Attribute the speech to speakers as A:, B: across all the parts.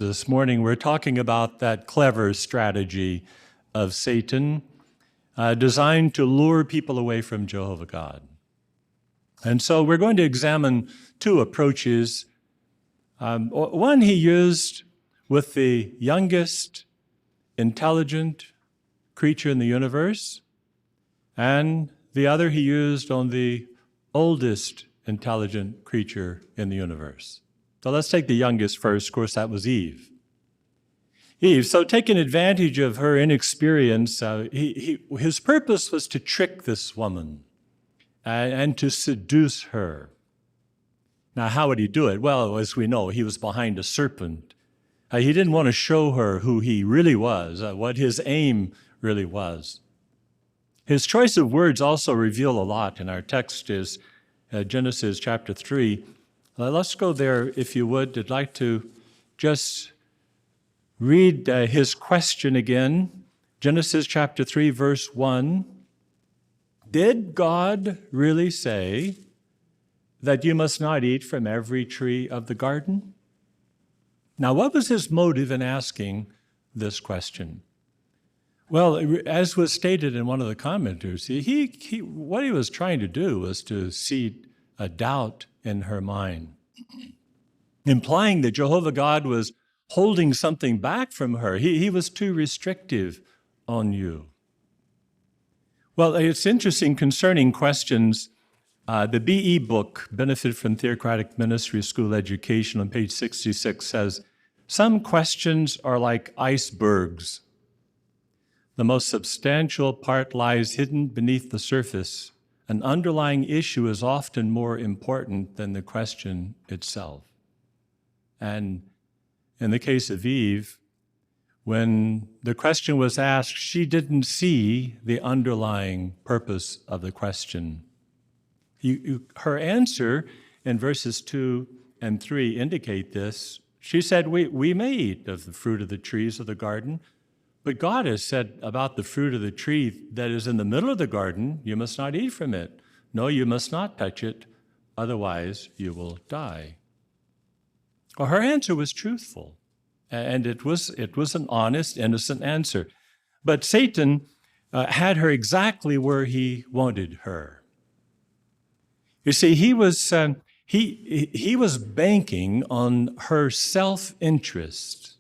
A: This morning we're talking about that clever strategy of Satan designed to lure people away from Jehovah God. And so we're going to examine two approaches. One he used with the youngest intelligent creature in the universe, and the other he used on the oldest intelligent creature in the universe. So let's take the youngest first. Of course, that was Eve. Eve, so taking advantage of her inexperience, his purpose was to trick this woman and to seduce her. Now, how would he do it? Well, as we know, he was behind a serpent. He didn't want to show her who he really was, what his aim really was. His choice of words also reveal a lot, and our text is Genesis chapter 3. Let's go there, if you would. I'd like to just read his question again. Genesis chapter 3, verse 1. Did God really say that you must not eat from every tree of the garden? Now, what was his motive in asking this question? Well, as was stated in one of the commenters, what he was trying to do was to seed a doubt in her mind, implying that Jehovah God was holding something back from her. He was too restrictive on you. Well, it's interesting concerning questions. The BE book, Benefit from Theocratic Ministry School Education, on page 66 says, some questions are like icebergs. The most substantial part lies hidden beneath the surface. An underlying issue is often more important than the question itself. And in the case of Eve, when the question was asked, she didn't see the underlying purpose of the question. Her answer in verses 2 and 3 indicate this. She said, we may eat of the fruit of the trees of the garden, but God has said about the fruit of the tree that is in the middle of the garden, you must not eat from it. No, you must not touch it, otherwise you will die. Well, her answer was truthful, and it was an honest, innocent answer. But Satan had her exactly where he wanted her. You see, he was banking on her self-interest,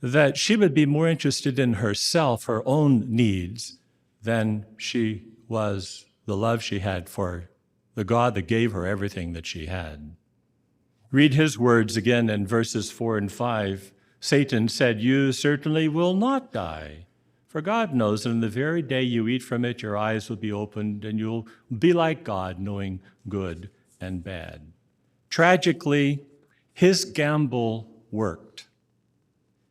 A: that she would be more interested in herself, her own needs, than she was the love she had for the God that gave her everything that she had. Read his words again in verses 4 and 5. Satan said, you certainly will not die, for God knows that in the very day you eat from it, your eyes will be opened, and you'll be like God, knowing good and bad. Tragically, his gamble worked.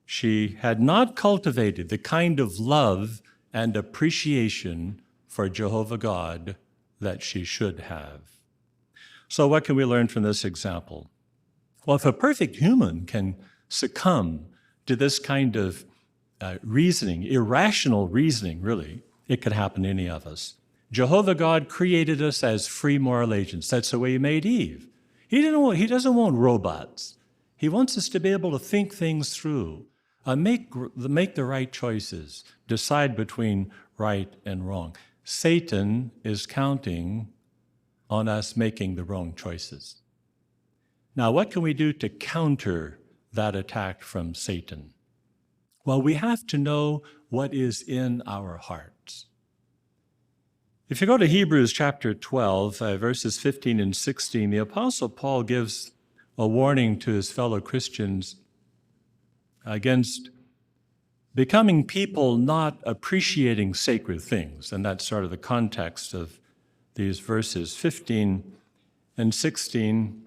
A: She had not cultivated the kind of love and appreciation for Jehovah God that she should have. So what can we learn from this example? Well, if a perfect human can succumb to this kind of reasoning, irrational reasoning, really, it could happen to any of us. Jehovah God created us as free moral agents. That's the way he made Eve. He doesn't want robots. He wants us to be able to think things through, make the right choices, decide between right and wrong. Satan is counting on us making the wrong choices. Now, what can we do to counter that attack from Satan? Well, we have to know what is in our hearts. If you go to Hebrews chapter 12, verses 15 and 16, the Apostle Paul gives a warning to his fellow Christians against becoming people not appreciating sacred things. And that's sort of the context of these verses 15 and 16.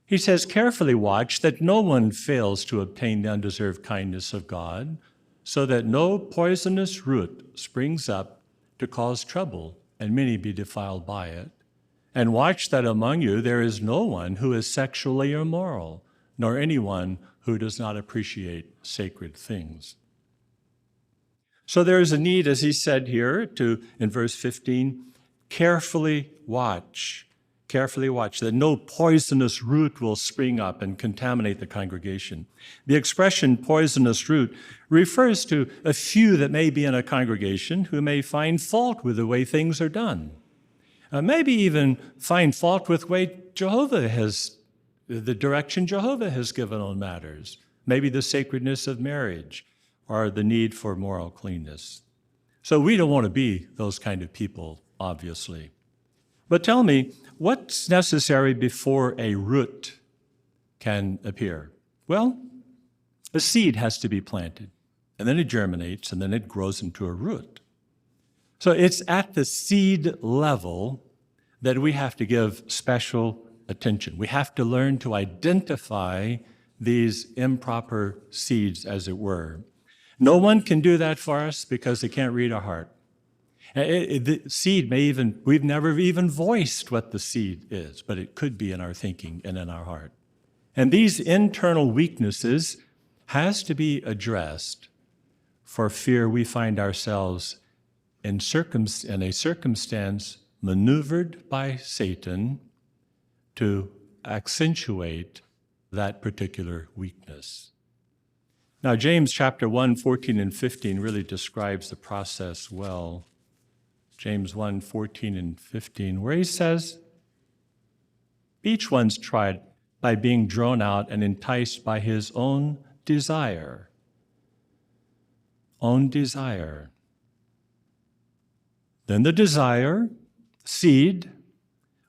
A: He says, carefully watch that no one fails to obtain the undeserved kindness of God, so that no poisonous root springs up to cause trouble, and many be defiled by it. And watch that among you there is no one who is sexually immoral, nor anyone who does not appreciate sacred things. So there is a need, as he said here, in verse 15, carefully watch. Carefully watch that no poisonous root will spring up and contaminate the congregation. The expression poisonous root refers to a few that may be in a congregation who may find fault with the way things are done. Maybe even find fault with the direction Jehovah has given on matters. Maybe the sacredness of marriage or the need for moral cleanness. So we don't want to be those kind of people, obviously. But tell me, what's necessary before a root can appear? Well, a seed has to be planted, and then it germinates, and then it grows into a root. So it's at the seed level that we have to give special attention. We have to learn to identify these improper seeds, as it were. No one can do that for us because they can't read our heart. The seed we've never even voiced what the seed is, but it could be in our thinking and in our heart. And these internal weaknesses has to be addressed for fear we find ourselves in a circumstance maneuvered by Satan to accentuate that particular weakness. Now, James chapter 1, 14 and 15 really describes the process well. James 1, 14 and 15, where he says, each one's tried by being drawn out and enticed by his own desire. Own desire. Then the desire, seed,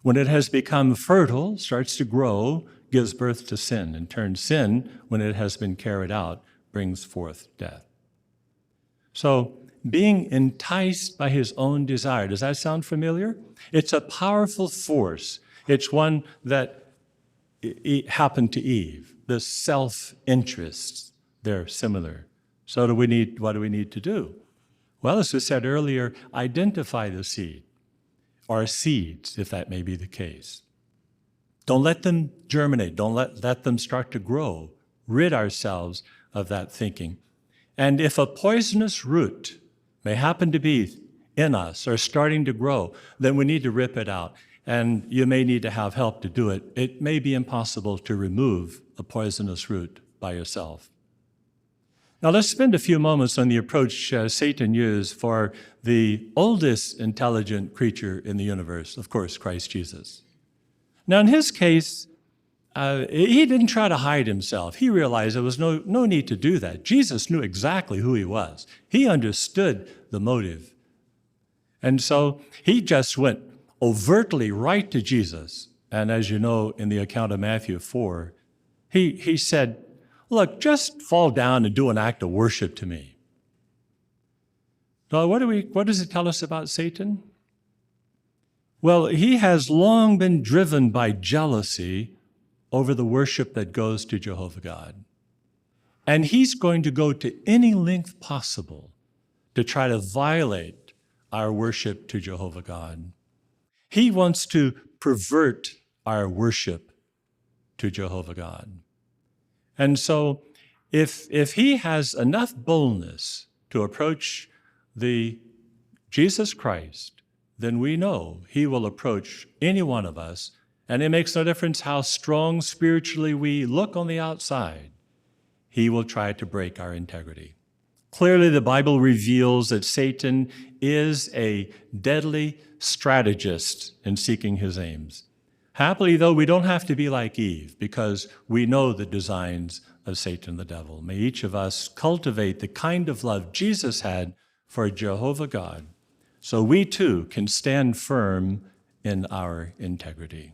A: when it has become fertile, starts to grow, gives birth to sin. In turn, sin, when it has been carried out, brings forth death. So, being enticed by his own desire, does that sound familiar? It's a powerful force. It's one that happened to Eve. The self-interests, they're similar. So what do we need to do? Well, as we said earlier, identify the seed, or seeds, if that may be the case. Don't let them germinate. Don't let them start to grow. Rid ourselves of that thinking. And if a poisonous root may happen to be in us or starting to grow, then we need to rip it out. And you may need to have help to do it. It may be impossible to remove a poisonous root by yourself. Now let's spend a few moments on the approach Satan used for the oldest intelligent creature in the universe, of course, Christ Jesus. Now in his case, he didn't try to hide himself. He realized there was no need to do that. Jesus knew exactly who he was. He understood the motive. And so he just went overtly right to Jesus. And as you know, in the account of Matthew 4, he said, look, just fall down and do an act of worship to me. So what does it tell us about Satan? Well, he has long been driven by jealousy over the worship that goes to Jehovah God. And he's going to go to any length possible to try to violate our worship to Jehovah God. He wants to pervert our worship to Jehovah God. And so if he has enough boldness to approach the Jesus Christ, then we know he will approach any one of us. And it makes no difference how strong spiritually we look on the outside. He will try to break our integrity. Clearly, the Bible reveals that Satan is a deadly strategist in seeking his aims. Happily, though, we don't have to be like Eve because we know the designs of Satan the devil. May each of us cultivate the kind of love Jesus had for Jehovah God so we too can stand firm in our integrity.